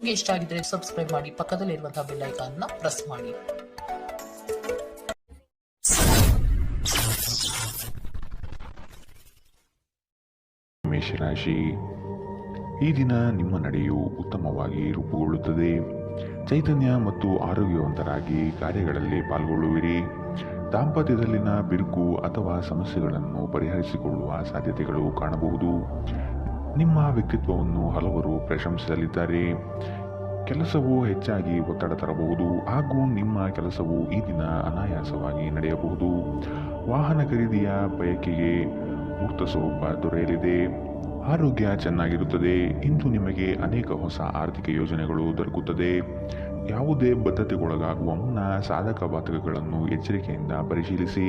ನಿಮಗೆ ಇಷ್ಟ ಆಗಿದ್ರೆ ಸಬ್ಸ್ಕ್ರೈಬ್ ಮಾಡಿ, ಪಕ್ಕದಲ್ಲಿರುವಂತಹ ಬೆಲ್ ಐಕಾನ್ ನ ಪ್ರೆಸ್ ಮಾಡಿ. ಮೇಷರಾಶಿ, ಈ ದಿನ ನಿಮ್ಮ ನಡೆಯು ಉತ್ತಮವಾಗಿ ರೂಪುಗೊಳ್ಳುತ್ತದೆ. ಚೈತನ್ಯ ಮತ್ತು ಆರೋಗ್ಯವಂತರಾಗಿ ಕಾರ್ಯಗಳಲ್ಲಿ ಪಾಲ್ಗೊಳ್ಳುವಿರಿ. ದಾಂಪತ್ಯದಲ್ಲಿನ ಬಿರುಕು ಅಥವಾ ಸಮಸ್ಯೆಗಳನ್ನು ಪರಿಹರಿಸಿಕೊಳ್ಳುವ ಸಾಧ್ಯತೆಗಳು ಕಾಣಬಹುದು. ನಿಮ್ಮ ವ್ಯಕ್ತಿತ್ವವನ್ನು ಹಲವರು ಪ್ರಶಂಸಿಸಲಿದ್ದಾರೆ. ಕೆಲಸವು ಹೆಚ್ಚಾಗಿ ಒತ್ತಡ ತರಬಹುದು ಹಾಗೂ ನಿಮ್ಮ ಕೆಲಸವು ಈ ದಿನ ಅನಾಯಾಸವಾಗಿ ನಡೆಯಬಹುದು. ವಾಹನ ಖರೀದಿಯ ಬಯಕೆಗೆ ಮೂರ್ತ ಸ್ವರೂಪ ದೊರೆಯಲಿದೆ. ಆರೋಗ್ಯ ಚೆನ್ನಾಗಿರುತ್ತದೆ. ಇಂದು ನಿಮಗೆ ಅನೇಕ ಹೊಸ ಆರ್ಥಿಕ ಯೋಜನೆಗಳು ದೊರಕುತ್ತದೆ. ಯಾವುದೇ ಬದ್ಧತೆಗೊಳಗಾಗುವ ಮುನ್ನ ಸಾಧಕ ಬಾಧಕಗಳನ್ನು ಎಚ್ಚರಿಕೆಯಿಂದ ಪರಿಶೀಲಿಸಿ.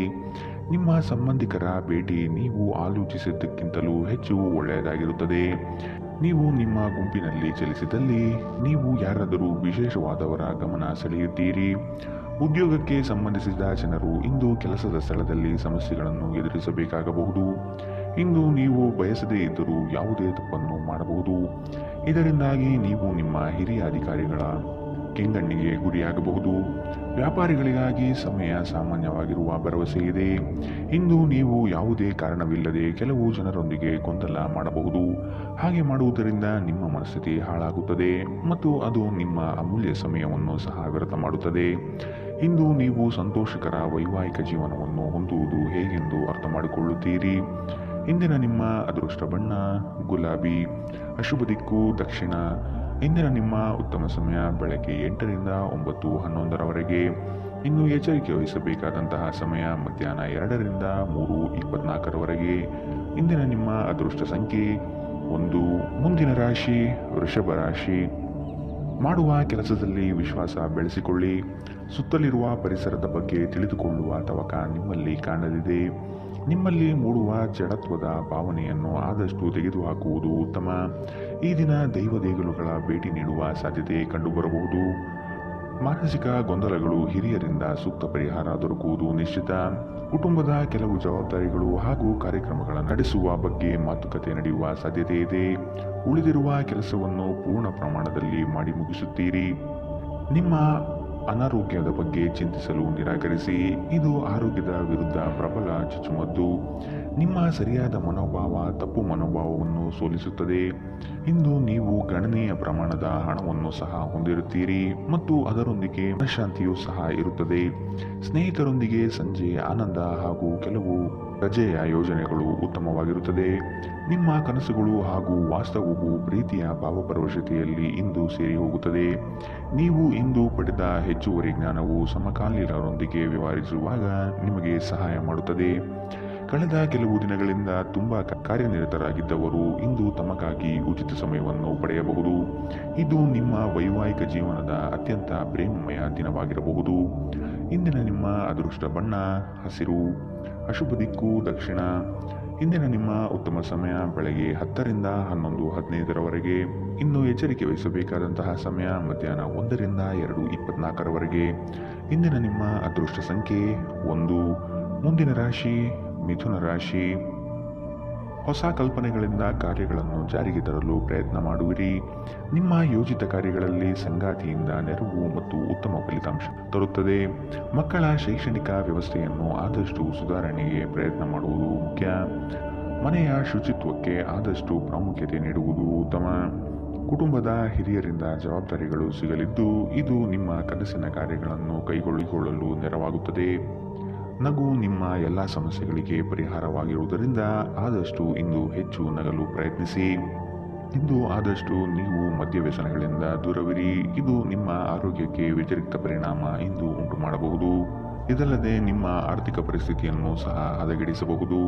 ನಿಮ್ಮ ಸಂಬಂಧಿಕರ ಭೇಟಿ ನೀವು ಆಲೋಚಿಸಿದ್ದಕ್ಕಿಂತಲೂ ಹೆಚ್ಚು ಒಳ್ಳೆಯದಾಗಿರುತ್ತದೆ. ನೀವು ನಿಮ್ಮ ಗುಂಪಿನಲ್ಲಿ ಚಲಿಸಿದಲ್ಲಿ ನೀವು ಯಾರಾದರೂ ವಿಶೇಷವಾದವರ ಗಮನ ಸೆಳೆಯುತ್ತೀರಿ. ಉದ್ಯೋಗಕ್ಕೆ ಸಂಬಂಧಿಸಿದ ಜನರು ಇಂದು ಕೆಲಸದ ಸ್ಥಳದಲ್ಲಿ ಸಮಸ್ಯೆಗಳನ್ನು ಎದುರಿಸಬೇಕಾಗಬಹುದು. ಇಂದು ನೀವು ಬಯಸದೇ ಇದ್ದರೂ ಯಾವುದೇ ತಪ್ಪನ್ನು ಮಾಡಬಹುದು. ಇದರಿಂದಾಗಿ ನೀವು ನಿಮ್ಮ ಹಿರಿಯ ಅಧಿಕಾರಿಗಳ ಕೆಂಗಣ್ಣಿಗೆ ಗುರಿಯಾಗಬಹುದು. ವ್ಯಾಪಾರಿಗಳಿಗಾಗಿ ಸಮಯ ಸಾಮಾನ್ಯವಾಗಿರುವ ಭರವಸೆ ಇದೆ. ಇಂದು ನೀವು ಯಾವುದೇ ಕಾರಣವಿಲ್ಲದೆ ಕೆಲವು ಜನರೊಂದಿಗೆ ಗೊಂದಲ ಮಾಡಬಹುದು. ಹಾಗೆ ಮಾಡುವುದರಿಂದ ನಿಮ್ಮ ಮನಸ್ಥಿತಿ ಹಾಳಾಗುತ್ತದೆ ಮತ್ತು ಅದು ನಿಮ್ಮ ಅಮೂಲ್ಯ ಸಮಯವನ್ನು ಸಹ ವ್ಯರ್ಥ ಮಾಡುತ್ತದೆ. ಇಂದು ನೀವು ಸಂತೋಷಕರ ವೈವಾಹಿಕ ಜೀವನವನ್ನು ಹೊಂದುವುದು ಹೇಗೆಂದು ಅರ್ಥ ಮಾಡಿಕೊಳ್ಳುತ್ತೀರಿ. ಇಂದಿನ ನಿಮ್ಮ ಅದೃಷ್ಟ ಬಣ್ಣ ಗುಲಾಬಿ, ಅಶುಭ ದಿಕ್ಕು ದಕ್ಷಿಣ. ಇಂದಿನ ನಿಮ್ಮ ಉತ್ತಮ ಸಮಯ ಬೆಳಗ್ಗೆ 8ರಿಂದ 9:11ರವರೆಗೆ. ಇನ್ನು ಎಚ್ಚರಿಕೆ ವಹಿಸಬೇಕಾದಂತಹ ಸಮಯ ಮಧ್ಯಾಹ್ನ 2ರಿಂದ 3:24ರವರೆಗೆ. ಇಂದಿನ ನಿಮ್ಮ ಅದೃಷ್ಟ ಸಂಖ್ಯೆ 1. ಮುಂದಿನ ರಾಶಿ ವೃಷಭ ರಾಶಿ. ಮಾಡುವ ಕೆಲಸದಲ್ಲಿ ವಿಶ್ವಾಸ ಬೆಳೆಸಿಕೊಳ್ಳಿ. ಸುತ್ತಲಿರುವ ಪರಿಸರದ ಬಗ್ಗೆ ತಿಳಿದುಕೊಳ್ಳುವ ತವಕ ನಿಮ್ಮಲ್ಲಿ ಕಾಣಲಿದೆ. ನಿಮ್ಮಲ್ಲಿ ಮೂಡುವ ಜಡತ್ವದ ಭಾವನೆಯನ್ನು ಆದಷ್ಟು ತೆಗೆದುಹಾಕುವುದು ಉತ್ತಮ. ಈ ದಿನ ದೈವ ದೇಗುಲಗಳ ಭೇಟಿ ನೀಡುವ ಸಾಧ್ಯತೆ ಕಂಡುಬರಬಹುದು. ಮಾನಸಿಕ ಗೊಂದಲಗಳು ಹಿರಿಯರಿಂದ ಸೂಕ್ತ ಪರಿಹಾರ ದೊರಕುವುದು ನಿಶ್ಚಿತ. ಕುಟುಂಬದ ಕೆಲವು ಜವಾಬ್ದಾರಿಗಳು ಹಾಗೂ ಕಾರ್ಯಕ್ರಮಗಳನ್ನು ನಡೆಸುವ ಬಗ್ಗೆ ಮಾತುಕತೆ ನಡೆಯುವ ಸಾಧ್ಯತೆ ಇದೆ. ಉಳಿದಿರುವ ಕೆಲಸವನ್ನು ಪೂರ್ಣ ಪ್ರಮಾಣದಲ್ಲಿ ಮಾಡಿ ಮುಗಿಸುತ್ತೀರಿ. ನಿಮ್ಮ ಅನಾರೋಗ್ಯದ ಬಗ್ಗೆ ಚಿಂತಿಸಲು ನಿರಾಕರಿಸಿ. ಇದು ಆರೋಗ್ಯದ ವಿರುದ್ಧ ಪ್ರಬಲ ಚುಚ್ಚುಮದ್ದು. ನಿಮ್ಮ ಸರಿಯಾದ ಮನೋಭಾವ ತಪ್ಪು ಮನೋಭಾವವನ್ನು ಸೋಲಿಸುತ್ತದೆ. ಇಂದು ನೀವು ಗಣನೀಯ ಪ್ರಮಾಣದ ಹಣವನ್ನು ಸಹ ಹೊಂದಿರುತ್ತೀರಿ ಮತ್ತು ಅದರೊಂದಿಗೆ ಮನಃಶಾಂತಿಯೂ ಸಹ ಇರುತ್ತದೆ. ಸ್ನೇಹಿತರೊಂದಿಗೆ ಸಂಜೆ ಆನಂದ ಹಾಗೂ ಕೆಲವು ರಜೆಯ ಯೋಜನೆಗಳು ಉತ್ತಮವಾಗಿರುತ್ತದೆ. ನಿಮ್ಮ ಕನಸುಗಳು ಹಾಗೂ ವಾಸ್ತವವು ಪ್ರೀತಿಯ ಭಾವಪರವಶತೆಯಲ್ಲಿ ಇಂದು ಸೇರಿ ಹೋಗುತ್ತದೆ. ನೀವು ಇಂದು ಪಡೆದ ಹೆಚ್ಚುವರಿ ಜ್ಞಾನವು ಸಮಕಾಲೀನರೊಂದಿಗೆ ವ್ಯವಹರಿಸುವಾಗ ನಿಮಗೆ ಸಹಾಯ ಮಾಡುತ್ತದೆ. ಕಳೆದ ಕೆಲವು ದಿನಗಳಿಂದ ತುಂಬಾ ಕಾರ್ಯನಿರತರಾಗಿದ್ದವರು ಇಂದು ತಮಗಾಗಿ ಉಚಿತ ಸಮಯವನ್ನು ಪಡೆಯಬಹುದು. ಇದು ನಿಮ್ಮ ವೈವಾಹಿಕ ಜೀವನದ ಅತ್ಯಂತ ಪ್ರೇಮಮಯ ದಿನವಾಗಿರಬಹುದು. ಇಂದಿನ ನಿಮ್ಮ ಅದೃಷ್ಟ ಬಣ್ಣ ಹಸಿರು, ಅಶುಭ ದಿಕ್ಕು ದಕ್ಷಿಣ. ಇಂದಿನ ನಿಮ್ಮ ಉತ್ತಮ ಸಮಯ ಬೆಳಗ್ಗೆ 10ರಿಂದ 11:15ರವರೆಗೆ. ಇನ್ನು ಎಚ್ಚರಿಕೆ ವಹಿಸಬೇಕಾದಂತಹ ಸಮಯ ಮಧ್ಯಾಹ್ನ 1ರಿಂದ 2:24ರವರೆಗೆ. ಇಂದಿನ ನಿಮ್ಮ ಅದೃಷ್ಟ ಸಂಖ್ಯೆ 1. ಮುಂದಿನ ರಾಶಿ ಮಿಥುನ ರಾಶಿ. ಹೊಸ ಕಲ್ಪನೆಗಳಿಂದ ಕಾರ್ಯಗಳನ್ನು ಜಾರಿಗೆ ತರಲು ಪ್ರಯತ್ನ ಮಾಡುವಿರಿ. ನಿಮ್ಮ ಯೋಜಿತ ಕಾರ್ಯಗಳಲ್ಲಿ ಸಂಗಾತಿಯಿಂದ ನೆರವು ಮತ್ತು ಉತ್ತಮ ಫಲಿತಾಂಶ ತರುತ್ತದೆ. ಮಕ್ಕಳ ಶೈಕ್ಷಣಿಕ ವ್ಯವಸ್ಥೆಯನ್ನು ಆದಷ್ಟು ಸುಧಾರಣೆಗೆ ಪ್ರಯತ್ನ ಮಾಡುವುದು ಮುಖ್ಯ. ಮನೆಯ ಶುಚಿತ್ವಕ್ಕೆ ಆದಷ್ಟು ಪ್ರಾಮುಖ್ಯತೆ ನೀಡುವುದು ಉತ್ತಮ. ಕುಟುಂಬದ ಹಿರಿಯರಿಂದ ಜವಾಬ್ದಾರಿಗಳು ಸಿಗಲಿದ್ದು ಇದು ನಿಮ್ಮ ಕನಸಿನ ಕಾರ್ಯಗಳನ್ನು ಕೈಗೊಳ್ಳಿಕೊಳ್ಳಲು ನೆರವಾಗುತ್ತದೆ. ನಗು ನಿಮ್ಮ ಎಲ್ಲ ಸಮಸ್ಯೆಗಳಿಗೆ ಪರಿಹಾರವಾಗಿರುವುದರಿಂದ ಆದಷ್ಟು ಇಂದು ಹೆಚ್ಚು ನಗಲು ಪ್ರಯತ್ನಿಸಿ. ಇಂದು ಆದಷ್ಟು ನೀವು ಮದ್ಯವ್ಯಸನಗಳಿಂದ ದೂರವಿರಿ. ಇದು ನಿಮ್ಮ ಆರೋಗ್ಯಕ್ಕೆ ವ್ಯತಿರಿಕ್ತ ಪರಿಣಾಮ ಇಂದು ಉಂಟು ಮಾಡಬಹುದು. ಇದಲ್ಲದೆ ನಿಮ್ಮ ಆರ್ಥಿಕ ಪರಿಸ್ಥಿತಿಯನ್ನು ಸಹ ಹದಗೆಡಿಸಬಹುದು.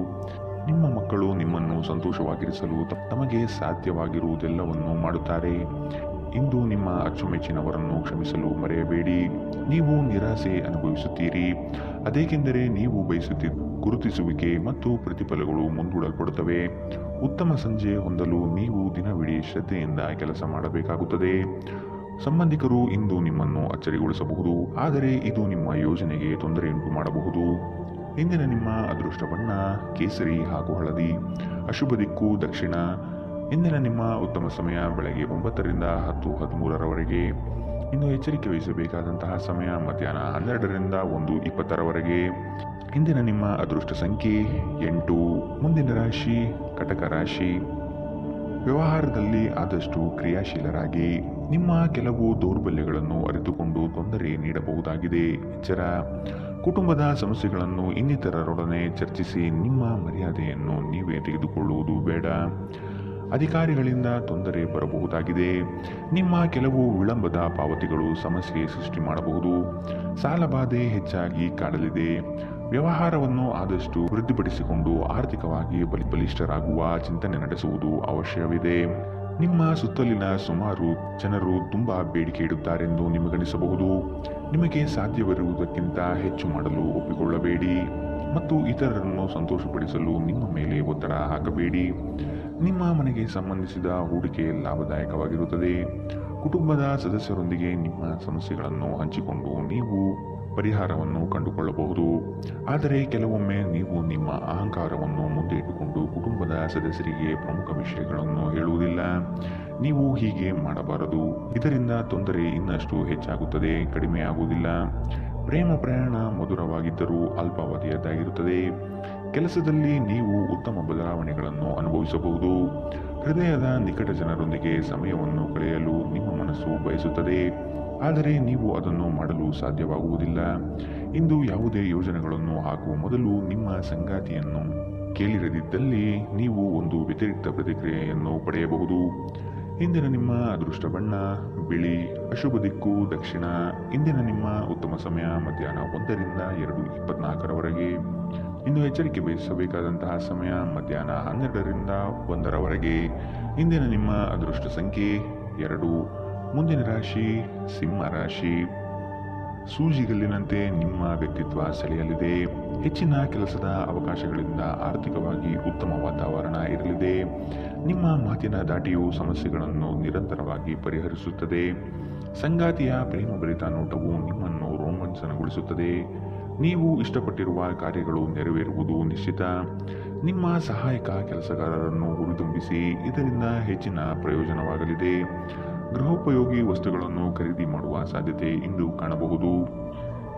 ನಿಮ್ಮ ಮಕ್ಕಳು ನಿಮ್ಮನ್ನು ಸಂತೋಷವಾಗಿರಿಸಲು ತಮಗೆ ಸಾಧ್ಯವಾಗಿರುವುದೆಲ್ಲವನ್ನು ಮಾಡುತ್ತಾರೆ. ಇಂದು ನಿಮ್ಮ ಅಚ್ಚುಮೆಚ್ಚಿನವರನ್ನು ಕ್ಷಮಿಸಲು ಮರೆಯಬೇಡಿ. ನೀವು ನಿರಾಸೆ ಅನುಭವಿಸುತ್ತೀರಿ. ಅದೇಕೆಂದರೆ ನೀವು ಬಯಸುತ್ತಿದ್ದ ಗುರುತಿಸುವಿಕೆ ಮತ್ತು ಪ್ರತಿಫಲಗಳು ಮುಂದೂಡಲ್ಪಡುತ್ತವೆ. ಉತ್ತಮ ಸಂಜೆ ಹೊಂದಲು ನೀವು ದಿನವಿಡೀ ಶ್ರದ್ಧೆಯಿಂದ ಕೆಲಸ ಮಾಡಬೇಕಾಗುತ್ತದೆ. ಸಂಬಂಧಿಕರು ಇಂದು ನಿಮ್ಮನ್ನು ಅಚ್ಚರಿಗೊಳಿಸಬಹುದು, ಆದರೆ ಇದು ನಿಮ್ಮ ಯೋಜನೆಗೆ ತೊಂದರೆಯುಂಟು ಮಾಡಬಹುದು. ಇಂದಿನ ನಿಮ್ಮ ಅದೃಷ್ಟ ಬಣ್ಣ ಕೇಸರಿ ಹಾಗೂ ಹಳದಿ. ಅಶುಭ ದಿಕ್ಕು ದಕ್ಷಿಣ. ಇಂದಿನ ನಿಮ್ಮ ಉತ್ತಮ ಸಮಯ ಬೆಳಗ್ಗೆ 9ರಿಂದ 10:13ರವರೆಗೆ. ಇನ್ನು ಎಚ್ಚರಿಕೆ ವಹಿಸಬೇಕಾದಂತಹ ಸಮಯ ಮಧ್ಯಾಹ್ನ 12ರಿಂದ 1:20ರವರೆಗೆ. ಇಂದಿನ ನಿಮ್ಮ ಅದೃಷ್ಟ ಸಂಖ್ಯೆ 8. ಮುಂದಿನ ರಾಶಿ ಕಟಕ ರಾಶಿ. ವ್ಯವಹಾರದಲ್ಲಿ ಆದಷ್ಟು ಕ್ರಿಯಾಶೀಲರಾಗಿ. ನಿಮ್ಮ ಕೆಲವು ದೌರ್ಬಲ್ಯಗಳನ್ನು ಅರಿತುಕೊಂಡು ತೊಂದರೆ ನೀಡಬಹುದಾಗಿದೆ. ಎಚ್ಚರ. ಕುಟುಂಬದ ಸಮಸ್ಯೆಗಳನ್ನು ಇನ್ನಿತರರೊಡನೆ ಚರ್ಚಿಸಿ ನಿಮ್ಮ ಮರ್ಯಾದೆಯನ್ನು ನೀವೇ ತೆಗೆದುಕೊಳ್ಳುವುದು ಬೇಡ. ಅಧಿಕಾರಿಗಳಿಂದ ತೊಂದರೆ ಬರಬಹುದಾಗಿದೆ. ನಿಮ್ಮ ಕೆಲವು ವಿಳಂಬದ ಪಾವತಿಗಳು ಸಮಸ್ಯೆ ಸೃಷ್ಟಿ ಮಾಡಬಹುದು. ಸಾಲಬಾಧೆ ಹೆಚ್ಚಾಗಿ ಕಾಡಲಿದೆ. ವ್ಯವಹಾರವನ್ನು ಆದಷ್ಟು ವೃದ್ಧಿಪಡಿಸಿಕೊಂಡು ಆರ್ಥಿಕವಾಗಿ ಬಲಿಷ್ಠರಾಗುವ ಚಿಂತನೆ ನಡೆಸುವುದು ಅವಶ್ಯವಿದೆ. ನಿಮ್ಮ ಸುತ್ತಲಿನ ಸುಮಾರು ಜನರು ತುಂಬ ಬೇಡಿಕೆ ಇಡುತ್ತಾರೆಂದು ನಿಮಗನಿಸಬಹುದು. ನಿಮಗೆ ಸಾಧ್ಯವಿರುವುದಕ್ಕಿಂತ ಹೆಚ್ಚು ಮಾಡಲು ಒಪ್ಪಿಕೊಳ್ಳಬೇಡಿ ಮತ್ತು ಇತರರನ್ನು ಸಂತೋಷಪಡಿಸಲು ನಿಮ್ಮ ಮೇಲೆ ಒತ್ತಡ ಹಾಕಬೇಡಿ. ನಿಮ್ಮ ಮನೆಗೆ ಸಂಬಂಧಿಸಿದ ಹೂಡಿಕೆ ಲಾಭದಾಯಕವಾಗಿರುತ್ತದೆ. ಕುಟುಂಬದ ಸದಸ್ಯರೊಂದಿಗೆ ನಿಮ್ಮ ಸಮಸ್ಯೆಗಳನ್ನು ಹಂಚಿಕೊಂಡು ನೀವು ಪರಿಹಾರವನ್ನು ಕಂಡುಕೊಳ್ಳಬಹುದು. ಆದರೆ ಕೆಲವೊಮ್ಮೆ ನೀವು ನಿಮ್ಮ ಅಹಂಕಾರವನ್ನು ಮುಂದೆ ಇಟ್ಟುಕೊಂಡು ಕುಟುಂಬದ ಸದಸ್ಯರಿಗೆ ಪ್ರಮುಖ ವಿಷಯಗಳನ್ನು ಹೇಳುವುದಿಲ್ಲ. ನೀವು ಹೀಗೆ ಮಾಡಬಾರದು. ಇದರಿಂದ ತೊಂದರೆ ಇನ್ನಷ್ಟು ಹೆಚ್ಚಾಗುತ್ತದೆ, ಕಡಿಮೆಯಾಗುವುದಿಲ್ಲ. ಪ್ರೇಮ ಪ್ರಯಾಣ ಮಧುರವಾಗಿದ್ದರೂ ಅಲ್ಪಾವಧಿಯದ್ದಾಗಿರುತ್ತದೆ. ಕೆಲಸದಲ್ಲಿ ನೀವು ಉತ್ತಮ ಬದಲಾವಣೆಗಳನ್ನು ಅನುಭವಿಸಬಹುದು. ಹೃದಯದ ನಿಕಟ ಜನರೊಂದಿಗೆ ಸಮಯವನ್ನು ಕಳೆಯಲು ನಿಮ್ಮ ಮನಸ್ಸು ಬಯಸುತ್ತದೆ, ಆದರೆ ನೀವು ಅದನ್ನು ಮಾಡಲು ಸಾಧ್ಯವಾಗುವುದಿಲ್ಲ. ಇಂದು ಯಾವುದೇ ಯೋಜನೆಗಳನ್ನು ಹಾಕುವ ಮೊದಲು ನಿಮ್ಮ ಸಂಗಾತಿಯನ್ನು ಕೇಳಿರದಿದ್ದಲ್ಲಿ ನೀವು ಒಂದು ವ್ಯತಿರಿಕ್ತ ಪ್ರತಿಕ್ರಿಯೆಯನ್ನು ಪಡೆಯಬಹುದು. ಇಂದಿನ ನಿಮ್ಮ ಅದೃಷ್ಟ ಬಣ್ಣ ಬಿಳಿ. ಅಶುಭ ದಿಕ್ಕು ದಕ್ಷಿಣ. ಇಂದಿನ ನಿಮ್ಮ ಉತ್ತಮ ಸಮಯ ಮಧ್ಯಾಹ್ನ 1ರಿಂದ 2:24ರವರೆಗೆ. ಇನ್ನು ಎಚ್ಚರಿಕೆ ವಹಿಸಬೇಕಾದಂತಹ ಸಮಯ ಮಧ್ಯಾಹ್ನ 12ರಿಂದ 1ರವರೆಗೆ. ಇಂದಿನ ನಿಮ್ಮ ಅದೃಷ್ಟ ಸಂಖ್ಯೆ 2. ಮುಂದಿನ ರಾಶಿ ಸಿಂಹ ರಾಶಿ. ಸೂಜಿಗಲ್ಲಿನಂತೆ ನಿಮ್ಮ ವ್ಯಕ್ತಿತ್ವ ಸೆಳೆಯಲಿದೆ. ಹೆಚ್ಚಿನ ಕೆಲಸದ ಅವಕಾಶಗಳಿಂದ ಆರ್ಥಿಕವಾಗಿ ಉತ್ತಮ ವಾತಾವರಣ ಇರಲಿದೆ. ನಿಮ್ಮ ಮಾತಿನ ದಾಟಿಯು ಸಮಸ್ಯೆಗಳನ್ನು ನಿರಂತರವಾಗಿ ಪರಿಹರಿಸುತ್ತದೆ. ಸಂಗಾತಿಯ ಪ್ರೇಮಭರಿತ ನೋಟವು ನಿಮ್ಮನ್ನು ರೋಮಾಂಚನಗೊಳಿಸುತ್ತದೆ. ನೀವು ಇಷ್ಟಪಟ್ಟಿರುವ ಕಾರ್ಯಗಳು ನೆರವೇರುವುದು ನಿಶ್ಚಿತ. ನಿಮ್ಮ ಸಹಾಯಕ ಕೆಲಸಗಾರರನ್ನು ಹುರಿದುಂಬಿಸಿ, ಇದರಿಂದ ಹೆಚ್ಚಿನ ಪ್ರಯೋಜನವಾಗಲಿದೆ. ಗೃಹೋಪಯೋಗಿ ವಸ್ತುಗಳನ್ನು ಖರೀದಿ ಮಾಡುವ ಸಾಧ್ಯತೆ ಇಂದು ಕಾಣಬಹುದು.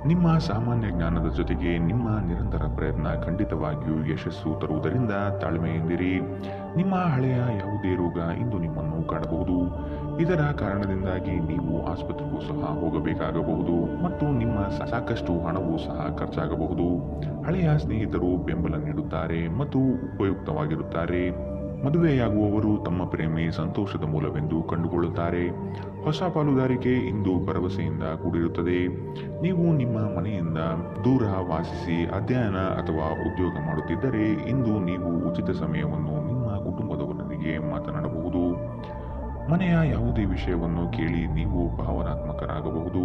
ನಿಮ್ಮ ಸಾಮಾನ್ಯ ಜ್ಞಾನದ ಜೊತೆಗೆ ನಿಮ್ಮ ನಿರಂತರ ಪ್ರಯತ್ನ ಖಂಡಿತವಾಗಿಯೂ ಯಶಸ್ಸು ತರುವುದರಿಂದ ತಾಳ್ಮೆಯಿಂದಿರಿ. ನಿಮ್ಮ ಹಳೆಯ ಯಾವುದೇ ರೋಗ ಇಂದು ನಿಮ್ಮನ್ನು ಕಾಡಬಹುದು. ಇದರ ಕಾರಣದಿಂದಾಗಿ ನೀವು ಆಸ್ಪತ್ರೆಗೂ ಸಹ ಹೋಗಬೇಕಾಗಬಹುದು ಮತ್ತು ನಿಮ್ಮ ಸಾಕಷ್ಟು ಹಣವೂ ಸಹ ಖರ್ಚಾಗಬಹುದು. ಹಳೆಯ ಸ್ನೇಹಿತರು ಬೆಂಬಲ ನೀಡುತ್ತಾರೆ ಮತ್ತು ಉಪಯುಕ್ತವಾಗಿರುತ್ತಾರೆ. ಮದುವೆಯಾಗುವವರು ತಮ್ಮ ಪ್ರೇಮಿ ಸಂತೋಷದ ಮೂಲವೆಂದು ಕಂಡುಕೊಳ್ಳುತ್ತಾರೆ. ಹೊಸ ಪಾಲುದಾರಿಕೆ ಇಂದು ಭರವಸೆಯಿಂದ ಕೂಡಿರುತ್ತದೆ. ನೀವು ನಿಮ್ಮ ಮನೆಯಿಂದ ದೂರ ವಾಸಿಸಿ ಅಧ್ಯಯನ ಅಥವಾ ಉದ್ಯೋಗ ಮಾಡುತ್ತಿದ್ದರೆ ಇಂದು ನೀವು ಉಚಿತ ಸಮಯವನ್ನು ನಿಮ್ಮ ಕುಟುಂಬದವರೊಂದಿಗೆ ಮಾತನಾಡಬಹುದು. ಮನೆಯ ಯಾವುದೇ ವಿಷಯವನ್ನು ಕೇಳಿ ನೀವು ಭಾವನಾತ್ಮಕರಾಗಬಹುದು.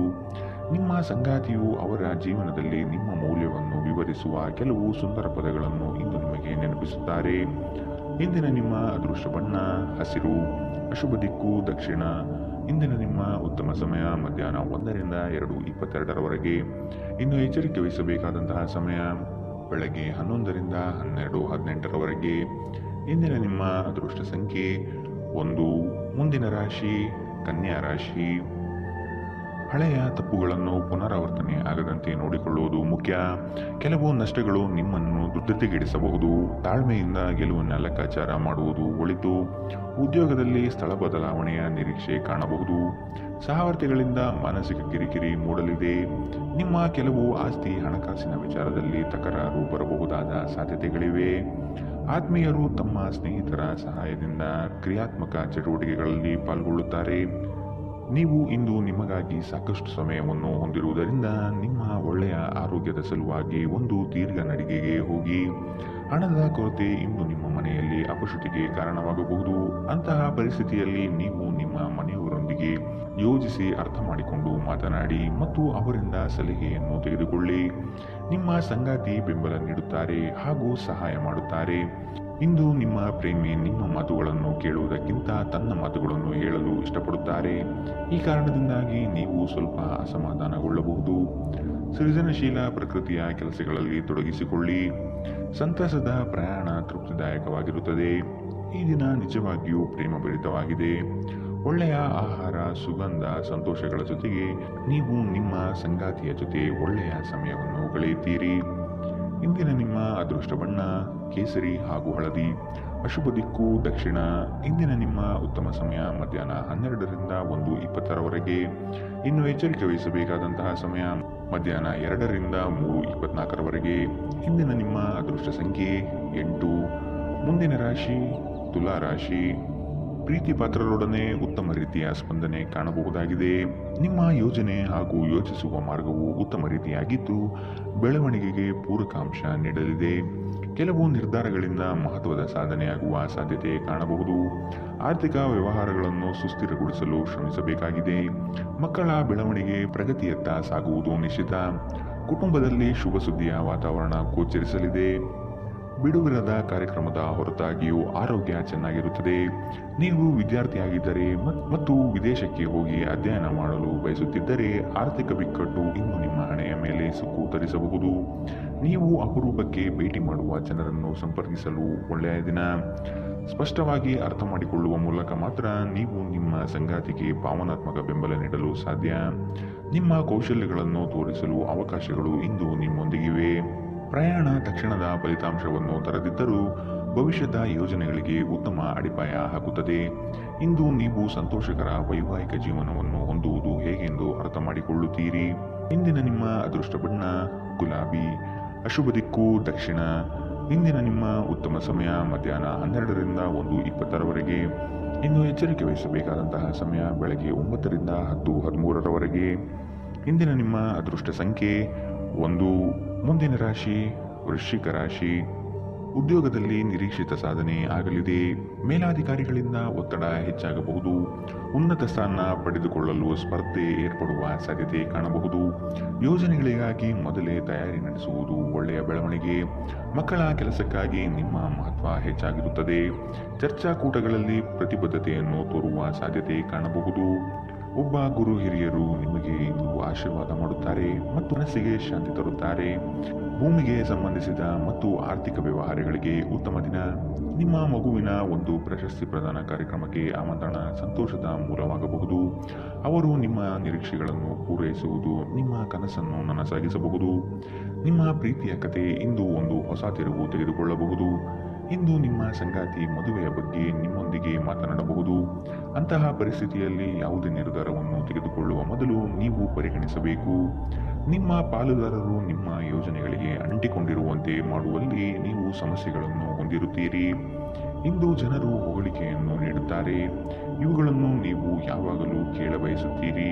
ನಿಮ್ಮ ಸಂಗಾತಿಯು ಅವರ ಜೀವನದಲ್ಲಿ ನಿಮ್ಮ ಮೌಲ್ಯವನ್ನು ವಿವರಿಸುವ ಕೆಲವು ಸುಂದರ ಪದಗಳನ್ನು ಇಂದು ನಿಮಗೆ ನೆನಪಿಸುತ್ತಾರೆ. ಇಂದಿನ ನಿಮ್ಮ ಅದೃಷ್ಟ ಬಣ್ಣ ಹಸಿರು. ಅಶುಭ ದಿಕ್ಕು ದಕ್ಷಿಣ. ಇಂದಿನ ನಿಮ್ಮ ಉತ್ತಮ ಸಮಯ ಮಧ್ಯಾಹ್ನ 1ರಿಂದ 2:22ರವರೆಗೆ. ಇನ್ನು ಎಚ್ಚರಿಕೆ ವಹಿಸಬೇಕಾದಂತಹ ಸಮಯ ಬೆಳಗ್ಗೆ 11ರಿಂದ 12:18ರವರೆಗೆ. ಇಂದಿನ ನಿಮ್ಮ ಅದೃಷ್ಟ ಸಂಖ್ಯೆ 1. ಮುಂದಿನ ರಾಶಿ ಕನ್ಯಾ ರಾಶಿ. ಹಳೆಯ ತಪ್ಪುಗಳನ್ನು ಪುನರಾವರ್ತನೆ ಆಗದಂತೆ ನೋಡಿಕೊಳ್ಳುವುದು ಮುಖ್ಯ. ಕೆಲವು ನಷ್ಟಗಳು ನಿಮ್ಮನ್ನು ಧೃತಿಗೆಡಿಸಬಹುದು. ತಾಳ್ಮೆಯಿಂದ ಗೆಲುವನ್ನು ಲೆಕ್ಕಾಚಾರ ಮಾಡುವುದು ಒಳಿತು. ಉದ್ಯೋಗದಲ್ಲಿ ಸ್ಥಳ ಬದಲಾವಣೆಯ ನಿರೀಕ್ಷೆ ಕಾಣಬಹುದು. ಸಹವರ್ತಿಗಳಿಂದ ಮಾನಸಿಕ ಕಿರಿಕಿರಿ ಮೂಡಲಿದೆ. ನಿಮ್ಮ ಕೆಲವು ಆಸ್ತಿ ಹಣಕಾಸಿನ ವಿಚಾರದಲ್ಲಿ ತಕರಾರು ಬರಬಹುದಾದ ಸಾಧ್ಯತೆಗಳಿವೆ. ಆತ್ಮೀಯರು ತಮ್ಮ ಸ್ನೇಹಿತರ ಸಹಾಯದಿಂದ ಕ್ರಿಯಾತ್ಮಕ ಚಟುವಟಿಕೆಗಳಲ್ಲಿ ಪಾಲ್ಗೊಳ್ಳುತ್ತಾರೆ. ನೀವು ಇಂದು ನಿಮಗಾಗಿ ಸಾಕಷ್ಟು ಸಮಯವನ್ನು ಹೊಂದಿರುವುದರಿಂದ ನಿಮ್ಮ ಒಳ್ಳೆಯ ಆರೋಗ್ಯದ ಸಲುವಾಗಿ ಒಂದು ದೀರ್ಘ ನಡಿಗೆಗೆ ಹೋಗಿ. ಹಣದ ಕೊರತೆ ಇಂದು ನಿಮ್ಮ ಮನೆಯಲ್ಲಿ ಅಪಶುತಿಗೆ ಕಾರಣವಾಗಬಹುದು. ಅಂತಹ ಪರಿಸ್ಥಿತಿಯಲ್ಲಿ ನೀವು ನಿಮ್ಮ ಮನೆಯವರೊಂದಿಗೆ ಯೋಜಿಸಿ ಅರ್ಥ ಮಾಡಿಕೊಂಡು ಮಾತನಾಡಿ ಮತ್ತು ಅವರಿಂದ ಸಲಹೆಯನ್ನು ತೆಗೆದುಕೊಳ್ಳಿ. ನಿಮ್ಮ ಸಂಗಾತಿ ಬೆಂಬಲ ನೀಡುತ್ತಾರೆ ಹಾಗೂ ಸಹಾಯ ಮಾಡುತ್ತಾರೆ. ಇಂದು ನಿಮ್ಮ ಪ್ರೇಮಿ ನಿಮ್ಮ ಮಾತುಗಳನ್ನು ಕೇಳುವುದಕ್ಕಿಂತ ತನ್ನ ಮಾತುಗಳನ್ನು ಹೇಳಲು ಇಷ್ಟಪಡುತ್ತಾರೆ. ಈ ಕಾರಣದಿಂದಾಗಿ ನೀವು ಸ್ವಲ್ಪ ಅಸಮಾಧಾನಗೊಳ್ಳಬಹುದು. ಸೃಜನಶೀಲ ಪ್ರಕೃತಿಯ ಕೆಲಸಗಳಲ್ಲಿ ತೊಡಗಿಸಿಕೊಳ್ಳಿ. ಸಂತಸದ ಪ್ರಯಾಣ ತೃಪ್ತಿದಾಯಕವಾಗಿರುತ್ತದೆ. ಈ ದಿನ ನಿಜವಾಗಿಯೂ ಪ್ರೇಮಭರಿತವಾಗಿದೆ. ಒಳ್ಳೆಯ ಆಹಾರ, ಸುಗಂಧ, ಸಂತೋಷಗಳ ಜೊತೆಗೆ ನೀವು ನಿಮ್ಮ ಸಂಗಾತಿಯ ಜೊತೆ ಒಳ್ಳೆಯ ಸಮಯವನ್ನು ಕಳೆಯುತ್ತೀರಿ. ಇಂದಿನ ನಿಮ್ಮ ಅದೃಷ್ಟ ಬಣ್ಣ ಕೇಸರಿ ಹಾಗೂ ಹಳದಿ. ಅಶುಭ ದಿಕ್ಕು ದಕ್ಷಿಣ. ಇಂದಿನ ನಿಮ್ಮ ಉತ್ತಮ ಸಮಯ ಮಧ್ಯಾಹ್ನ 12ರಿಂದ 1:20ರವರೆಗೆ. ಇನ್ನು ಎಚ್ಚರಿಕೆ ವಹಿಸಬೇಕಾದಂತಹ ಸಮಯ ಮಧ್ಯಾಹ್ನ 2ರಿಂದ 3:24ರವರೆಗೆ. ಇಂದಿನ ನಿಮ್ಮ ಅದೃಷ್ಟ ಸಂಖ್ಯೆ 8. ಮುಂದಿನ ರಾಶಿ ತುಲಾ ರಾಶಿ. ಪ್ರೀತಿ ಪಾತ್ರರೊಡನೆ ಉತ್ತಮ ರೀತಿಯ ಸ್ಪಂದನೆ ಕಾಣಬಹುದಾಗಿದೆ. ನಿಮ್ಮ ಯೋಜನೆ ಹಾಗೂ ಯೋಚಿಸುವ ಮಾರ್ಗವು ಉತ್ತಮ ರೀತಿಯಾಗಿದ್ದು ಬೆಳವಣಿಗೆಗೆ ಪೂರಕಾಂಶ ನೀಡಲಿದೆ. ಕೆಲವು ನಿರ್ಧಾರಗಳಿಂದ ಮಹತ್ವದ ಸಾಧನೆಯಾಗುವ ಸಾಧ್ಯತೆ ಕಾಣಬಹುದು. ಆರ್ಥಿಕ ವ್ಯವಹಾರಗಳನ್ನು ಸುಸ್ಥಿರಗೊಳಿಸಲು ಶ್ರಮಿಸಬೇಕಾಗಿದೆ. ಮಕ್ಕಳ ಬೆಳವಣಿಗೆ ಪ್ರಗತಿಯತ್ತ ಸಾಗುವುದು ನಿಶ್ಚಿತ. ಕುಟುಂಬದಲ್ಲಿ ಶುಭ ಸುದ್ದಿಯ ವಾತಾವರಣ ಗೋಚರಿಸಲಿದೆ. ಬಿಡುವಿರದ ಕಾರ್ಯಕ್ರಮದ ಹೊರತಾಗಿಯೂ ಆರೋಗ್ಯ ಚೆನ್ನಾಗಿರುತ್ತದೆ. ನೀವು ವಿದ್ಯಾರ್ಥಿಯಾಗಿದ್ದರೆ ಮತ್ತು ವಿದೇಶಕ್ಕೆ ಹೋಗಿ ಅಧ್ಯಯನ ಮಾಡಲು ಬಯಸುತ್ತಿದ್ದರೆ ಆರ್ಥಿಕ ಬಿಕ್ಕಟ್ಟು ಇನ್ನು ನಿಮ್ಮ ಹಣೆಯ ಮೇಲೆ ಸುಕ್ಕು ತರಿಸಬಹುದು. ನೀವು ಅಪರೂಪಕ್ಕೆ ಭೇಟಿ ಮಾಡುವ ಜನರನ್ನು ಸಂಪರ್ಕಿಸಲು ಒಳ್ಳೆಯ ದಿನ. ಸ್ಪಷ್ಟವಾಗಿ ಅರ್ಥ ಮಾಡಿಕೊಳ್ಳುವ ಮೂಲಕ ಮಾತ್ರ ನೀವು ನಿಮ್ಮ ಸಂಗಾತಿಗೆ ಭಾವನಾತ್ಮಕ ಬೆಂಬಲ ನೀಡಲು ಸಾಧ್ಯ. ನಿಮ್ಮ ಕೌಶಲ್ಯಗಳನ್ನು ತೋರಿಸಲು ಅವಕಾಶಗಳು ಇಂದು ನಿಮ್ಮೊಂದಿಗಿವೆ. ಪ್ರಯಾಣ ತಕ್ಷಣದ ಫಲಿತಾಂಶವನ್ನು ತರದಿದ್ದರೂ ಭವಿಷ್ಯದ ಯೋಜನೆಗಳಿಗೆ ಉತ್ತಮ ಅಡಿಪಾಯ ಹಾಕುತ್ತದೆ. ಇಂದು ನೀವು ಸಂತೋಷಕರ ವೈವಾಹಿಕ ಜೀವನವನ್ನು ಹೊಂದುವುದು ಹೇಗೆಂದು ಅರ್ಥ ಮಾಡಿಕೊಳ್ಳುತ್ತೀರಿ. ಇಂದಿನ ನಿಮ್ಮ ಅದೃಷ್ಟ ಬಣ್ಣ ಗುಲಾಬಿ. ಅಶುಭ ದಿಕ್ಕು ದಕ್ಷಿಣ. ಇಂದಿನ ನಿಮ್ಮ ಉತ್ತಮ ಸಮಯ ಮಧ್ಯಾಹ್ನ 12ರಿಂದ 1:20ರವರೆಗೆ. ಇನ್ನು ಎಚ್ಚರಿಕೆ ವಹಿಸಬೇಕಾದಂತಹ ಸಮಯ ಬೆಳಗ್ಗೆ 9ರಿಂದ 10:13ರವರೆಗೆ. ಇಂದಿನ ನಿಮ್ಮ ಅದೃಷ್ಟ ಸಂಖ್ಯೆ 1. ಮುಂದಿನ ರಾಶಿ ವೃಶ್ಚಿಕ ರಾಶಿ. ಉದ್ಯೋಗದಲ್ಲಿ ನಿರೀಕ್ಷಿತ ಸಾಧನೆ ಆಗಲಿದೆ. ಮೇಲಾಧಿಕಾರಿಗಳಿಂದ ಒತ್ತಡ ಹೆಚ್ಚಾಗಬಹುದು. ಉನ್ನತ ಸ್ಥಾನ ಪಡೆದುಕೊಳ್ಳಲು ಸ್ಪರ್ಧೆ ಏರ್ಪಡುವ ಸಾಧ್ಯತೆ ಕಾಣಬಹುದು. ಯೋಜನೆಗಳಿಗಾಗಿ ಮೊದಲೇ ತಯಾರಿ ನಡೆಸುವುದು ಒಳ್ಳೆಯ ಬೆಳವಣಿಗೆ. ಮಕ್ಕಳ ಕೆಲಸಕ್ಕಾಗಿ ನಿಮ್ಮ ಮಹತ್ವ ಹೆಚ್ಚಾಗಿರುತ್ತದೆ. ಚರ್ಚಾಕೂಟಗಳಲ್ಲಿ ಪ್ರತಿಬದ್ಧತೆಯನ್ನು ತೋರುವ ಸಾಧ್ಯತೆ ಕಾಣಬಹುದು. ಒಬ್ಬ ಗುರು ಹಿರಿಯರು ನಿಮಗೆ ಇಂದು ಆಶೀರ್ವಾದ ಮಾಡುತ್ತಾರೆ ಮತ್ತು ಮನಸ್ಸಿಗೆ ಶಾಂತಿ ತರುತ್ತಾರೆ. ಭೂಮಿಗೆ ಸಂಬಂಧಿಸಿದ ಮತ್ತು ಆರ್ಥಿಕ ವ್ಯವಹಾರಗಳಿಗೆ ಉತ್ತಮ ದಿನ. ನಿಮ್ಮ ಮಗುವಿನ ಒಂದು ಪ್ರಶಸ್ತಿ ಪ್ರದಾನ ಕಾರ್ಯಕ್ರಮಕ್ಕೆ ಆಮಂತ್ರಣ ಸಂತೋಷದ ಮೂಲವಾಗಬಹುದು. ಅವರು ನಿಮ್ಮ ನಿರೀಕ್ಷೆಗಳನ್ನು ಪೂರೈಸುವುದು ನಿಮ್ಮ ಕನಸನ್ನು ನನಸಾಗಿಸಬಹುದು. ನಿಮ್ಮ ಪ್ರೀತಿಯ ಕತೆ ಇಂದು ಒಂದು ಹೊಸ ತಿರುವು ತೆಗೆದುಕೊಳ್ಳಬಹುದು. ಇಂದು ನಿಮ್ಮ ಸಂಗಾತಿ ಮದುವೆಯ ಬಗ್ಗೆ ನಿಮ್ಮೊಂದಿಗೆ ಮಾತನಾಡಬಹುದು. ಅಂತಹ ಪರಿಸ್ಥಿತಿಯಲ್ಲಿ ಯಾವುದೇ ನಿರ್ಧಾರವನ್ನು ತೆಗೆದುಕೊಳ್ಳುವ ಮೊದಲು ನೀವು ಪರಿಗಣಿಸಬೇಕು. ನಿಮ್ಮ ಪಾಲುದಾರರು ನಿಮ್ಮ ಯೋಜನೆಗಳಿಗೆ ಅಂಟಿಕೊಂಡಿರುವಂತೆ ಮಾಡುವಲ್ಲಿ ನೀವು ಸಮಸ್ಯೆಗಳನ್ನು ಹೊಂದಿರುತ್ತೀರಿ. ಇಂದು ಜನರು ಹೊಗಳಿಕೆಯನ್ನು ನೀಡುತ್ತಾರೆ. ಇವುಗಳನ್ನು ನೀವು ಯಾವಾಗಲೂ ಕೇಳಬಯಸುತ್ತೀರಿ.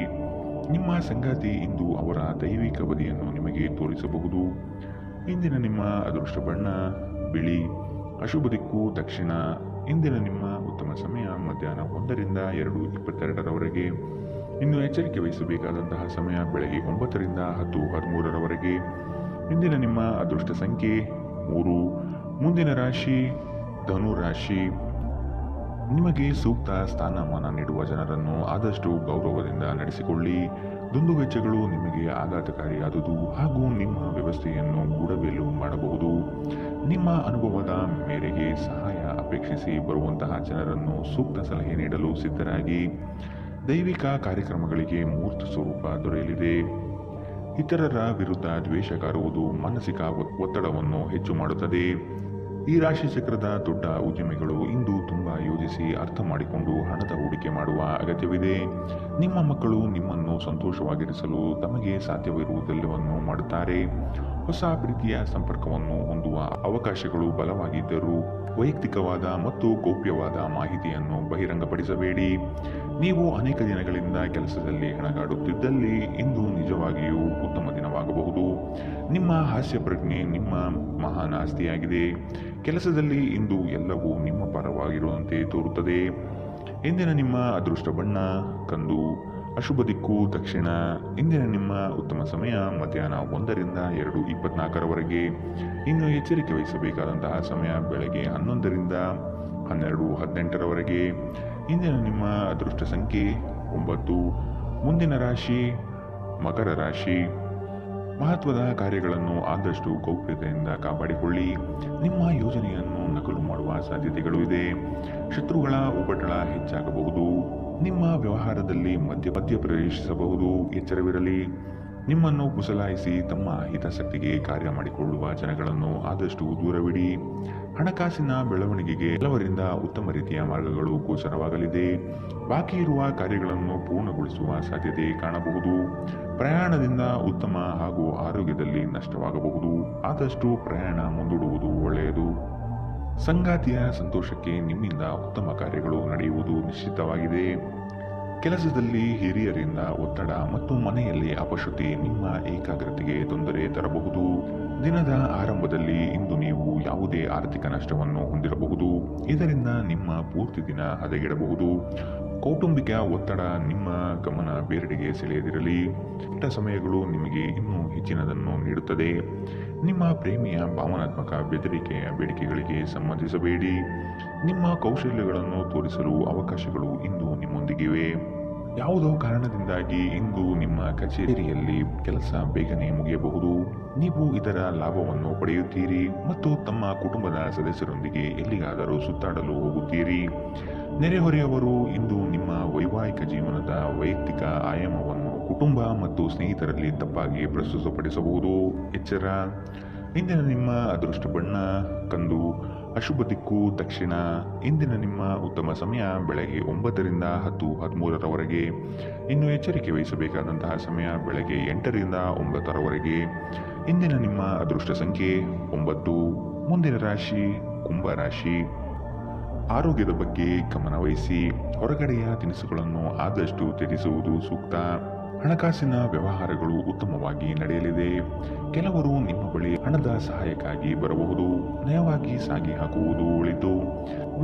ನಿಮ್ಮ ಸಂಗಾತಿ ಇಂದು ಅವರ ದೈವಿಕ ಬದಿಯನ್ನು ನಿಮಗೆ ತೋರಿಸಬಹುದು. ಇಂದಿನ ನಿಮ್ಮ ಅದೃಷ್ಟ ಬಣ್ಣ ಬಿಳಿ. ಅಶುಭ ದಿಕ್ಕು ದಕ್ಷಿಣ. ಇಂದಿನ ನಿಮ್ಮ ಉತ್ತಮ ಸಮಯ ಮಧ್ಯಾಹ್ನ 1ರಿಂದ 2:22ರವರೆಗೆ. ಇನ್ನು ಎಚ್ಚರಿಕೆ ವಹಿಸಬೇಕಾದಂತಹ ಸಮಯ ಬೆಳಗ್ಗೆ 9ರಿಂದ 10:13ರವರೆಗೆ. ಇಂದಿನ ನಿಮ್ಮ ಅದೃಷ್ಟ ಸಂಖ್ಯೆ 3. ಮುಂದಿನ ರಾಶಿ ಧನು ರಾಶಿ. ನಿಮಗೆ ಸೂಕ್ತ ಸ್ಥಾನಮಾನ ನೀಡುವ ಜನರನ್ನು ಆದಷ್ಟು ಗೌರವದಿಂದ ನಡೆಸಿಕೊಳ್ಳಿ. ದುಂದುವೆಚ್ಚಗಳು ನಿಮಗೆ ಆಘಾತಕಾರಿಯಾದುದು ಹಾಗೂ ನಿಮ್ಮ ವ್ಯವಸ್ಥೆಯನ್ನು ಗೂಡಬೇಲು ಮಾಡಬಹುದು. ನಿಮ್ಮ ಅನುಭವದ ಮೇರೆಗೆ ಸಹಾಯ ಅಪೇಕ್ಷಿಸಿ ಬರುವಂತಹ ಜನರನ್ನು ಸೂಕ್ತ ಸಲಹೆ ನೀಡಲು ಸಿದ್ಧರಾಗಿ. ದೈವಿಕ ಕಾರ್ಯಕ್ರಮಗಳಿಗೆ ಮೂರ್ತ ಸ್ವರೂಪ ದೊರೆಯಲಿದೆ. ಇತರರ ವಿರುದ್ಧ ದ್ವೇಷ ಕಾರುವುದು ಮಾನಸಿಕ ಒತ್ತಡವನ್ನು ಹೆಚ್ಚು ಮಾಡುತ್ತದೆ. ಈ ರಾಶಿ ಚಕ್ರದ ದೊಡ್ಡ ಉದ್ಯಮಿಗಳು ಇಂದು ತುಂಬಾ ಯೋಜಿಸಿ ಅರ್ಥ ಮಾಡಿಕೊಂಡು ಹಣದ ಹೂಡಿಕೆ ಮಾಡುವ ಅಗತ್ಯವಿದೆ. ನಿಮ್ಮ ಮಕ್ಕಳು ನಿಮ್ಮನ್ನು ಸಂತೋಷವಾಗಿರಿಸಲು ತಮಗೆ ಸಾಧ್ಯವಿರುವುದೆಲ್ಲವನ್ನು ಮಾಡುತ್ತಾರೆ. ಹೊಸ ಪ್ರೀತಿಯ ಸಂಪರ್ಕವನ್ನು ಹೊಂದುವ ಅವಕಾಶಗಳು ಬಲವಾಗಿದ್ದರೂ ವೈಯಕ್ತಿಕವಾದ ಮತ್ತು ಗೌಪ್ಯವಾದ ಮಾಹಿತಿಯನ್ನು ಬಹಿರಂಗಪಡಿಸಬೇಡಿ. ನೀವು ಅನೇಕ ದಿನಗಳಿಂದ ಕೆಲಸದಲ್ಲಿ ಹೆಣಗಾಡುತ್ತಿದ್ದಲ್ಲಿ ಇಂದು ನಿಜವಾಗಿಯೂ ಉತ್ತಮ ದಿನವಾಗಬಹುದು. ನಿಮ್ಮ ಹಾಸ್ಯ ಪ್ರಜ್ಞೆ ನಿಮ್ಮ ಮಹಾನ್ ಆಸ್ತಿಯಾಗಿದೆ. ಕೆಲಸದಲ್ಲಿ ಇಂದು ಎಲ್ಲವೂ ನಿಮ್ಮ ಪರವಾಗಿರುವಂತೆ ತೋರುತ್ತದೆ. ಇಂದಿನ ನಿಮ್ಮ ಅದೃಷ್ಟ ಬಣ್ಣ ಕಂದು. ಅಶುಭ ದಿಕ್ಕು ದಕ್ಷಿಣ. ಇಂದಿನ ನಿಮ್ಮ ಉತ್ತಮ ಸಮಯ ಮಧ್ಯಾಹ್ನ 1ರಿಂದ 2:24ರವರೆಗೆ. ಇನ್ನು ಎಚ್ಚರಿಕೆ ವಹಿಸಬೇಕಾದಂತಹ ಸಮಯ ಬೆಳಗ್ಗೆ 11ರಿಂದ 12:18ರವರೆಗೆ. ಇಂದಿನ ನಿಮ್ಮ ಅದೃಷ್ಟ ಸಂಖ್ಯೆ 9. ಮುಂದಿನ ರಾಶಿ ಮಕರ ರಾಶಿ. ಮಹತ್ವದ ಕಾರ್ಯಗಳನ್ನು ಆದಷ್ಟು ಗೌಪ್ಯತೆಯಿಂದ ಕಾಪಾಡಿಕೊಳ್ಳಿ. ನಿಮ್ಮ ಯೋಜನೆಯನ್ನು ನಕಲು ಮಾಡುವ ಸಾಧ್ಯತೆಗಳು ಇದೆ. ಶತ್ರುಗಳ ಉಪಟಳ ಹೆಚ್ಚಾಗಬಹುದು. ನಿಮ್ಮ ವ್ಯವಹಾರದಲ್ಲಿ ಮಧ್ಯ ಪ್ರವೇಶಿಸಬಹುದು. ಎಚ್ಚರವಿರಲಿ. ನಿಮ್ಮನ್ನು ಪುಸಲಾಯಿಸಿ ತಮ್ಮ ಹಿತಾಸಕ್ತಿಗೆ ಕಾರ್ಯ ಮಾಡಿಕೊಳ್ಳುವ ಜನಗಳನ್ನು ಆದಷ್ಟು ದೂರವಿಡಿ. ಹಣಕಾಸಿನ ಬೆಳವಣಿಗೆಗೆ ಕೆಲವರಿಂದ ಉತ್ತಮ ರೀತಿಯ ಮಾರ್ಗಗಳು ಗೋಚರವಾಗಲಿದೆ. ಬಾಕಿ ಇರುವ ಕಾರ್ಯಗಳನ್ನು ಪೂರ್ಣಗೊಳಿಸುವ ಸಾಧ್ಯತೆ ಕಾಣಬಹುದು. ಪ್ರಯಾಣದಿಂದ ಉತ್ತಮ ಹಾಗೂ ಆರೋಗ್ಯದಲ್ಲಿ ನಷ್ಟವಾಗಬಹುದು. ಆದಷ್ಟು ಪ್ರಯಾಣ ಮುಂದೂಡುವುದು ಒಳ್ಳೆಯದು. ಸಂಗಾತಿಯ ಸಂತೋಷಕ್ಕೆ ನಿಮ್ಮಿಂದ ಉತ್ತಮ ಕಾರ್ಯಗಳು ನಡೆಯುವುದು ನಿಶ್ಚಿತವಾಗಿದೆ. ಕೆಲಸದಲ್ಲಿ ಹಿರಿಯರಿಂದ ಒತ್ತಡ ಮತ್ತು ಮನೆಯಲ್ಲಿ ಅಪಶ್ರುತಿ ನಿಮ್ಮ ಏಕಾಗ್ರತೆಗೆ ತೊಂದರೆ ತರಬಹುದು. ದಿನದ ಆರಂಭದಲ್ಲಿ ಇಂದು ನೀವು ಯಾವುದೇ ಆರ್ಥಿಕ ನಷ್ಟವನ್ನು ಹೊಂದಿರಬಹುದು. ಇದರಿಂದ ನಿಮ್ಮ ಪೂರ್ತಿ ದಿನ ಹದಗೆಡಬಹುದು. ಕೌಟುಂಬಿಕ ಒತ್ತಡ ನಿಮ್ಮ ಗಮನ ಬೇರೆಡೆಗೆ ಸೆಳೆಯದಿರಲಿ. ಕೆಟ್ಟ ಸಮಯಗಳು ನಿಮಗೆ ಇನ್ನೂ ಹೆಚ್ಚಿನದನ್ನು ನೀಡುತ್ತದೆ. ನಿಮ್ಮ ಪ್ರೇಮಿಯ ಭಾವನಾತ್ಮಕ ಬೆದರಿಕೆಯ ಬೇಡಿಕೆಗಳಿಗೆ ಸಂಬಂಧಿಸಬೇಡಿ. ನಿಮ್ಮ ಕೌಶಲ್ಯಗಳನ್ನು ತೋರಿಸಲು ಅವಕಾಶಗಳು ಇಂದು ನಿಮ್ಮೊಂದಿಗಿವೆ. ಯಾವುದೋ ಕಾರಣದಿಂದಾಗಿ ಇಂದು ನಿಮ್ಮ ಕಚೇರಿಯಲ್ಲಿ ಕೆಲಸ ಬೇಗನೆ ಮುಗಿಯಬಹುದು. ನೀವು ಇದರ ಲಾಭವನ್ನು ಪಡೆಯುತ್ತೀರಿ ಮತ್ತು ತಮ್ಮ ಕುಟುಂಬದ ಸದಸ್ಯರೊಂದಿಗೆ ಎಲ್ಲಿಗಾದರೂ ಸುತ್ತಾಡಲು ಹೋಗುತ್ತೀರಿ. ನೆರೆಹೊರೆಯವರು ಇಂದು ನಿಮ್ಮ ವೈವಾಹಿಕ ಜೀವನದ ವೈಯಕ್ತಿಕ ಆಯಾಮವನ್ನು ಕುಟುಂಬ ಮತ್ತು ಸ್ನೇಹಿತರಲ್ಲಿ ತಪ್ಪಾಗಿ ಪ್ರಸ್ತುತಪಡಿಸಬಹುದು. ಎಚ್ಚರ. ಇಂದಿನ ನಿಮ್ಮ ಅದೃಷ್ಟ ಬಣ್ಣ ಕಂದು. ಅಶುಭ ದಿಕ್ಕು ದಕ್ಷಿಣ. ಇಂದಿನ ನಿಮ್ಮ ಉತ್ತಮ ಸಮಯ ಬೆಳಗ್ಗೆ 9 ರಿಂದ 10:13ರವರೆಗೆ. ಇನ್ನು ಎಚ್ಚರಿಕೆ ವಹಿಸಬೇಕಾದಂತಹ ಸಮಯ ಬೆಳಗ್ಗೆ 8 ರಿಂದ 9ರವರೆಗೆ. ಇಂದಿನ ನಿಮ್ಮ ಅದೃಷ್ಟ ಸಂಖ್ಯೆ 9. ಮುಂದಿನ ರಾಶಿ ಕುಂಭ ರಾಶಿ. ಆರೋಗ್ಯದ ಬಗ್ಗೆ ಗಮನ ವಹಿಸಿ. ಹೊರಗಡೆಯ ತಿನಿಸುಗಳನ್ನು ಆದಷ್ಟು ತ್ಯಜಿಸುವುದು ಸೂಕ್ತ. ಹಣಕಾಸಿನ ವ್ಯವಹಾರಗಳು ಉತ್ತಮವಾಗಿ ನಡೆಯಲಿದೆ. ಕೆಲವರು ನಿಮ್ಮ ಬಳಿ ಹಣದ ಸಹಾಯಕ್ಕಾಗಿ ಬರಬಹುದು. ನಯವಾಗಿ ಸಾಗಿ ಹಾಕುವುದು ಒಳಿತು.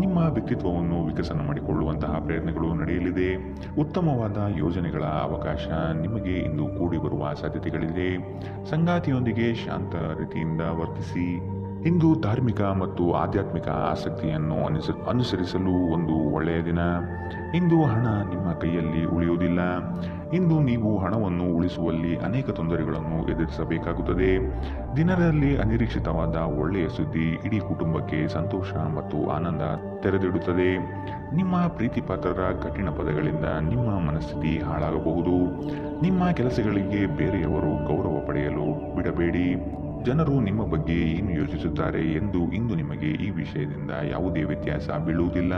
ನಿಮ್ಮ ವ್ಯಕ್ತಿತ್ವವನ್ನು ವಿಕಸನ ಮಾಡಿಕೊಳ್ಳುವಂತಹ ಪ್ರಯತ್ನಗಳು ನಡೆಯಲಿದೆ. ಉತ್ತಮವಾದ ಯೋಜನೆಗಳ ಅವಕಾಶ ನಿಮಗೆ ಇಂದು ಕೂಡಿ ಬರುವ ಸಾಧ್ಯತೆಗಳಿದೆ. ಸಂಗಾತಿಯೊಂದಿಗೆ ಶಾಂತ ರೀತಿಯಿಂದ ವರ್ತಿಸಿ. ಇಂದು ಧಾರ್ಮಿಕ ಮತ್ತು ಆಧ್ಯಾತ್ಮಿಕ ಆಸಕ್ತಿಯನ್ನು ಅನುಸರಿಸಲು ಒಂದು ಒಳ್ಳೆಯ ದಿನ. ಇಂದು ಹಣ ನಿಮ್ಮ ಕೈಯಲ್ಲಿ ಉಳಿಯುವುದಿಲ್ಲ. ಇಂದು ನೀವು ಹಣವನ್ನು ಉಳಿಸುವಲ್ಲಿ ಅನೇಕ ತೊಂದರೆಗಳನ್ನು ಎದುರಿಸಬೇಕಾಗುತ್ತದೆ. ದಿನದಲ್ಲಿ ಅನಿರೀಕ್ಷಿತವಾದ ಒಳ್ಳೆಯ ಸುದ್ದಿ ಇಡೀ ಕುಟುಂಬಕ್ಕೆ ಸಂತೋಷ ಮತ್ತು ಆನಂದ ತೆರೆದಿಡುತ್ತದೆ. ನಿಮ್ಮ ಪ್ರೀತಿಪಾತ್ರರ ಕಠಿಣ ಪದಗಳಿಂದ ನಿಮ್ಮ ಮನಸ್ಥಿತಿ ಹಾಳಾಗಬಹುದು. ನಿಮ್ಮ ಕೆಲಸಗಳಿಗೆ ಬೇರೆಯವರು ಗೌರವ ಪಡೆಯಲು ಬಿಡಬೇಡಿ. ಜನರು ನಿಮ್ಮ ಬಗ್ಗೆ ಏನು ಯೋಚಿಸುತ್ತಾರೆ ಎಂದು ಇಂದು ನಿಮಗೆ ಈ ವಿಷಯದಿಂದ ಯಾವುದೇ ವ್ಯತ್ಯಾಸ ಬೀಳುವುದಿಲ್ಲ.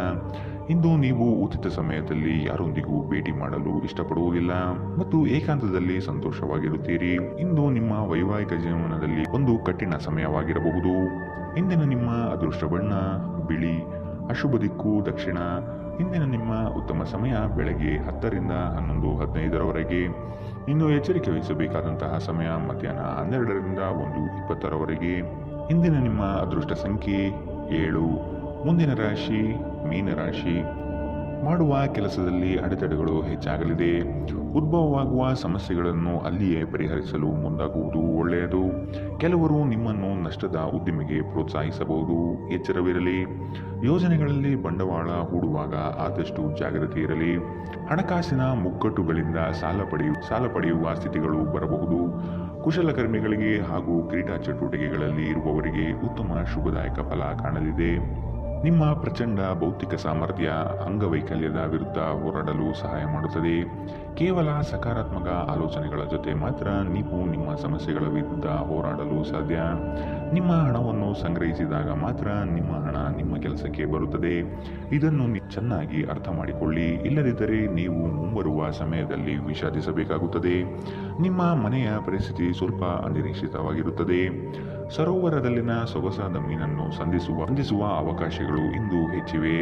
ಇಂದು ನೀವು ಉಚಿತ ಸಮಯದಲ್ಲಿ ಯಾರೊಂದಿಗೂ ಭೇಟಿ ಮಾಡಲು ಇಷ್ಟಪಡುವುದಿಲ್ಲ ಮತ್ತು ಏಕಾಂತದಲ್ಲಿ ಸಂತೋಷವಾಗಿರುತ್ತೀರಿ. ಇಂದು ನಿಮ್ಮ ವೈವಾಹಿಕ ಜೀವನದಲ್ಲಿ ಒಂದು ಕಠಿಣ ಸಮಯವಾಗಿರಬಹುದು. ಇಂದಿನ ನಿಮ್ಮ ಅದೃಷ್ಟ ಬಣ್ಣ ಬಿಳಿ. ಅಶುಭ ದಿಕ್ಕು ದಕ್ಷಿಣ. ಇಂದಿನ ನಿಮ್ಮ ಉತ್ತಮ ಸಮಯ ಬೆಳಗ್ಗೆ 10 ರಿಂದ 11:15ರವರೆಗೆ. ಇನ್ನು ಎಚ್ಚರಿಕೆ ವಹಿಸಬೇಕಾದಂತಹ ಸಮಯ ಮಧ್ಯಾಹ್ನ 12 ರಿಂದ 1:20ರವರೆಗೆ. ಇಂದಿನ ನಿಮ್ಮ ಅದೃಷ್ಟ ಸಂಖ್ಯೆ 7. ಮುಂದಿನ ರಾಶಿ ಮೀನರಾಶಿ. ಮಾಡುವ ಕೆಲಸದಲ್ಲಿ ಅಡೆತಡೆಗಳು ಹೆಚ್ಚಾಗಲಿದೆ. ಉದ್ಭವವಾಗುವ ಸಮಸ್ಯೆಗಳನ್ನು ಅಲ್ಲಿಯೇ ಪರಿಹರಿಸಲು ಮುಂದಾಗುವುದು ಒಳ್ಳೆಯದು. ಕೆಲವರು ನಿಮ್ಮನ್ನು ನಷ್ಟದ ಉದ್ದಿಮೆಗೆ ಪ್ರೋತ್ಸಾಹಿಸಬಹುದು. ಎಚ್ಚರವಿರಲಿ. ಯೋಜನೆಗಳಲ್ಲಿ ಬಂಡವಾಳ ಹೂಡುವಾಗ ಆದಷ್ಟು ಜಾಗ್ರತೆ ಇರಲಿ. ಹಣಕಾಸಿನ ಮುಗ್ಗಟ್ಟುಗಳಿಂದ ಸಾಲ ಪಡೆಯುವ ಸ್ಥಿತಿಗಳು ಬರಬಹುದು. ಕುಶಲಕರ್ಮಿಗಳಿಗೆ ಹಾಗೂ ಕ್ರೀಡಾ ಚಟುವಟಿಕೆಗಳಲ್ಲಿ ಇರುವವರಿಗೆ ಉತ್ತಮ ಶುಭದಾಯಕ ಫಲ ಕಾಣಲಿದೆ. ನಿಮ್ಮ ಪ್ರಚಂಡ ಭೌತಿಕ ಸಾಮರ್ಥ್ಯ ಅಂಗವೈಕಲ್ಯದ ವಿರುದ್ಧ ಹೋರಾಡಲು ಸಹಾಯ ಮಾಡುತ್ತದೆ. ಕೇವಲ ಸಕಾರಾತ್ಮಕ ಆಲೋಚನೆಗಳ ಜೊತೆ ಮಾತ್ರ ನೀವು ನಿಮ್ಮ ಸಮಸ್ಯೆಗಳ ವಿರುದ್ಧ ಹೋರಾಡಲು ಸಾಧ್ಯ. ನಿಮ್ಮ ಹಣವನ್ನು ಸಂಗ್ರಹಿಸಿದಾಗ ಮಾತ್ರ ನಿಮ್ಮ ಹಣ ನಿಮ್ಮ ಕೆಲಸಕ್ಕೆ ಬರುತ್ತದೆ. ಇದನ್ನು ಚೆನ್ನಾಗಿ ಅರ್ಥ ಮಾಡಿಕೊಳ್ಳಿ. ಇಲ್ಲದಿದ್ದರೆ ನೀವು ಮುಂಬರುವ ಸಮಯದಲ್ಲಿ ವಿಷಾದಿಸಬೇಕಾಗುತ್ತದೆ. ನಿಮ್ಮ ಮನೆಯ ಪರಿಸ್ಥಿತಿ ಸ್ವಲ್ಪ ಅನಿರೀಕ್ಷಿತವಾಗಿರುತ್ತದೆ. ಸರೋವರದಲ್ಲಿನ ಸೊಗಸಾದ ಮೀನನ್ನು ಸಂಧಿಸುವ ಅವಕಾಶಗಳು ಇಂದು ಹೆಚ್ಚಿವೆ.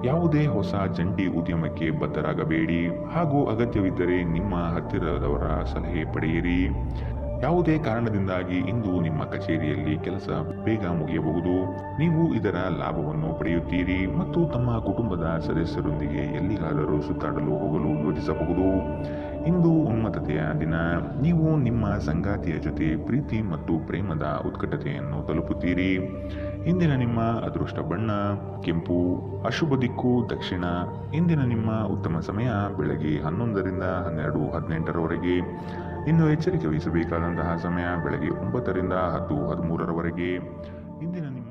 ಯಾವುದೇ ಹೊಸ ಜಂಟಿ ಉದ್ಯಮಕ್ಕೆ ಬದ್ಧರಾಗಬೇಡಿ ಹಾಗೂ ಅಗತ್ಯವಿದ್ದರೆ ನಿಮ್ಮ ಹತ್ತಿರದವರ ಸಲಹೆ ಪಡೆಯಿರಿ. ಯಾವುದೇ ಕಾರಣದಿಂದಾಗಿ ಇಂದು ನಿಮ್ಮ ಕಚೇರಿಯಲ್ಲಿ ಕೆಲಸ ಬೇಗ ಮುಗಿಯಬಹುದು. ನೀವು ಇದರ ಲಾಭವನ್ನು ಪಡೆಯುತ್ತೀರಿ ಮತ್ತು ತಮ್ಮ ಕುಟುಂಬದ ಸದಸ್ಯರೊಂದಿಗೆ ಎಲ್ಲಿಗಾದರೂ ಸುತ್ತಾಡಲು ಹೋಗಲು ಯೋಜಿಸಬಹುದು. ಇಂದು ಉನ್ಮತ್ತತೆಯ ದಿನ. ನೀವು ನಿಮ್ಮ ಸಂಗಾತಿಯ ಜೊತೆ ಪ್ರೀತಿ ಮತ್ತು ಪ್ರೇಮದ ಉತ್ಕಟತೆಯನ್ನು ತಲುಪುತ್ತೀರಿ. ಇಂದಿನ ನಿಮ್ಮ ಅದೃಷ್ಟ ಬಣ್ಣ ಕೆಂಪು. ಅಶುಭ ದಿಕ್ಕು ದಕ್ಷಿಣ. ಇಂದಿನ ನಿಮ್ಮ ಉತ್ತಮ ಸಮಯ ಬೆಳಗ್ಗೆ 11 ರಿಂದ 12:18ರವರೆಗೆ. ಇನ್ನು ಎಚ್ಚರಿಕೆ ವಹಿಸಬೇಕಾದಂತಹ ಸಮಯ ಬೆಳಗ್ಗೆ 9 ರಿಂದ 10:13 ಇಂದಿನ ನಿಮ್ಮ